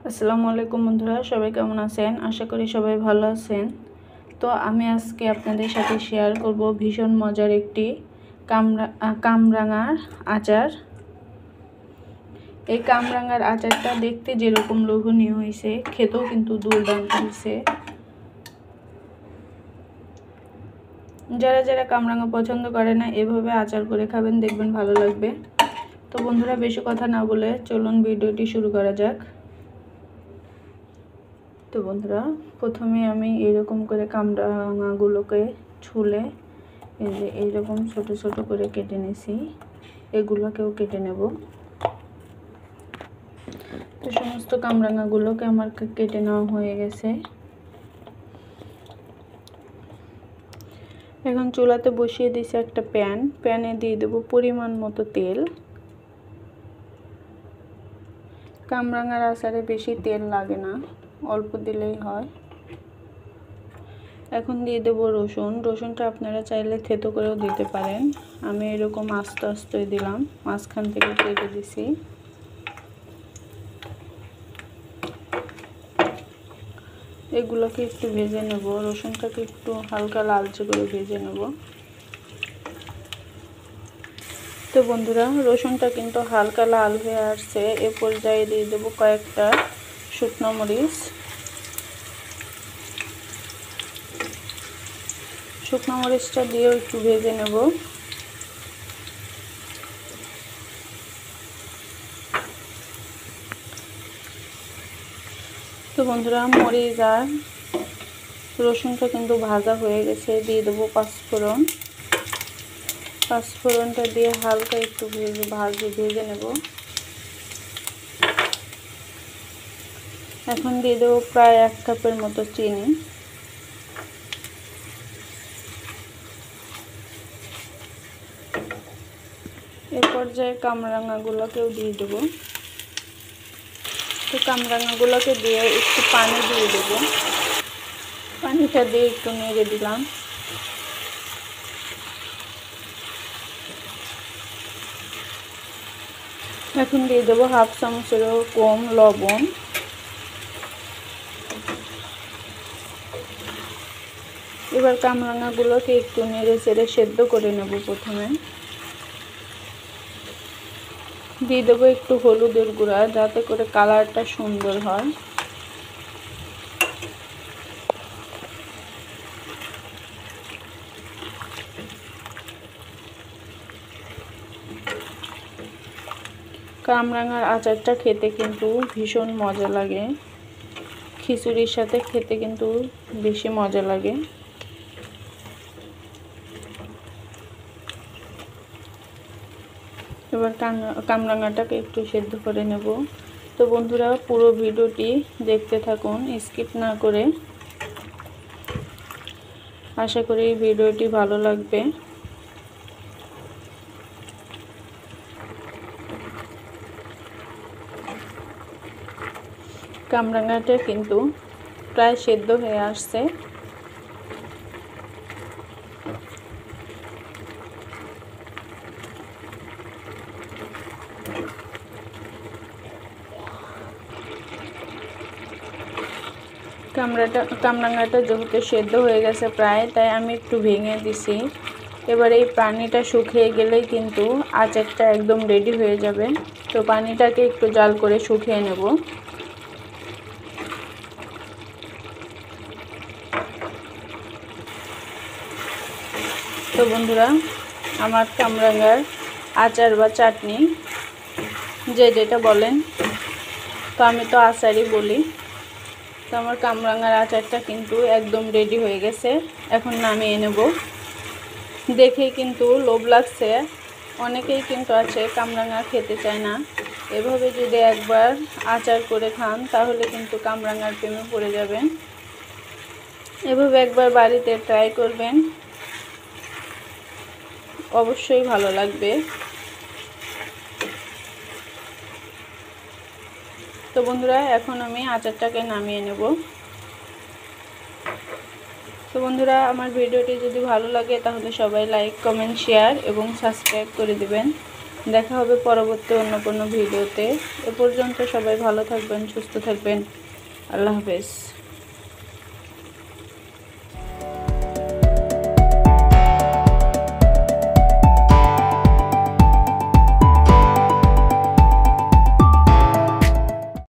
আসসালামু আলাইকুম বন্ধুরা, সবাই কেমন আছেন? আশা করি সবাই ভালো আছেন। তো আমি আজকে আপনাদের সাথে শেয়ার করব ভীষণ মজার একটি কামরাঙার আচার। এই কামরাঙার আচারটা দেখতে যেরকম লোভনীয় হয়েছে, খেতেও কিন্তু দুর্দান্ত হয়েছে। যারা যারা কামরাঙা পছন্দ করে না, এভাবে আচার করে খাবেন, দেখবেন ভালো লাগবে। তো বন্ধুরা, বেশি কথা না বলে চলুন ভিডিওটি শুরু করা যাক। তো বন্ধুরা, প্রথমে আমি এরকম করে কামরাঙাগুলোকে ছুলে এই যে এইরকম ছোট ছোট করে কেটে নিয়েছি। এগুলোকেও কেটে নেব। তো সমস্ত কামরাঙাগুলোকে আমার কেটে নেওয়া হয়ে গেছে। এখন চুলাতে বসিয়ে দিয়েছি একটা প্যানে দিয়ে দেবো পরিমাণ মতো তেল। কামরাঙার আচারে বেশি তেল লাগে না, অল্প দিলেই হয়। এখন দিয়ে দেবো রসুনটা আপনারা চাইলে থেতো করেও দিতে পারেন। আমি এরকম আস্তে আস্তে দিলাম, মাঝখান থেকে কেটে দিছি। এগুলোকে একটু ভেজে নেব, রসুনটাকে একটু হালকা লালচে করে ভেজে নেব। তো বন্ধুরা, রসুনটা কিন্তু হালকা লাল হয়ে আসছে। এ পর্যায়ে দিয়ে দেবো কয়েকটা শুকনো মরিচ। শুকনো মরিচটা দিয়েও একটু ভেজে নেব। তো বন্ধুরা, মরিচ আর রসুনটা কিন্তু ভাজা হয়ে গেছে। দিয়ে দেবো পাঁচফোড়নটা দিয়ে হালকা একটু ভেজে নেব। এখন দিয়ে দেবো প্রায় 1 কাপের মতো চিনি। এ পর্যায়ে কামরাঙাগুলোকেও দিয়ে দেবো। তো কামরাঙাগুলোকে দিয়ে একটু পানি দিয়ে দেবো। পানিটা দিয়ে একটু নেড়ে দিলাম। এখন দিয়ে দেবো 1/2 চামচেরও কম লবণ। এবার কামরাঙাগুলোকে একটু নেড়ে চেড়ে সেদ্ধ করে নেব। প্রথমে দিয়ে দেবো একটু হলুদের গুঁড়া, যাতে করে কালারটা সুন্দর হয়। কামরাঙার আচারটা খেতে কিন্তু ভীষণ মজা লাগে। খিচুড়ির সাথে খেতে কিন্তু বেশি মজা লাগে। এবার কামরাঙাটাকে একটু সেদ্ধ করে নেব। তো বন্ধুরা, পুরো ভিডিওটি দেখতে থাকুন, স্কিপ না করে। আশা করি এই ভিডিওটি ভালো লাগবে। কামরাঙাটা কিন্তু প্রায় সেদ্ধ হয়ে আসছে। কামরাঙাটা যেহেতু সেদ্ধ হয়ে গেছে প্রায়, তাই আমি একটু ভেঙে দিছি। এবার এই পানিটা শুকিয়ে গেলেই কিন্তু আচারটা একদম রেডি হয়ে যাবে। তো পানিটাকে একটু জাল করে শুকিয়ে নেব। তো বন্ধুরা, আমার কামরাঙার আচার বা চাটনি যে যেটা বলেন, তো আমি তো আচারই বলি। তো আমার কামরাঙার আচারটা কিন্তু একদম রেডি হয়ে গেছে। এখন নামিয়ে নেব। দেখেই কিন্তু লোভ লাগছে। অনেকেই কিন্তু আছে কামরাঙা খেতে চায় না। এভাবে যদি একবার আচার করে খান, তাহলে কিন্তু কামরাঙার প্রেমে পড়ে যাবেন। এভাবে একবার বাড়িতে ট্রাই করবেন, অবশ্যই ভালো লাগবে। তো বন্ধুরা, এখন আমি আচারটাকে নামিয়ে নেব। তো বন্ধুরা, আমার ভিডিওটি যদি ভালো লাগে তাহলে সবাই লাইক, কমেন্ট, শেয়ার এবং সাবস্ক্রাইব করে দিবেন। দেখা হবে পরবর্তী অন্য কোনো ভিডিওতে। এ পর্যন্ত সবাই ভালো থাকবেন, সুস্থ থাকবেন। আল্লাহ হাফেজ।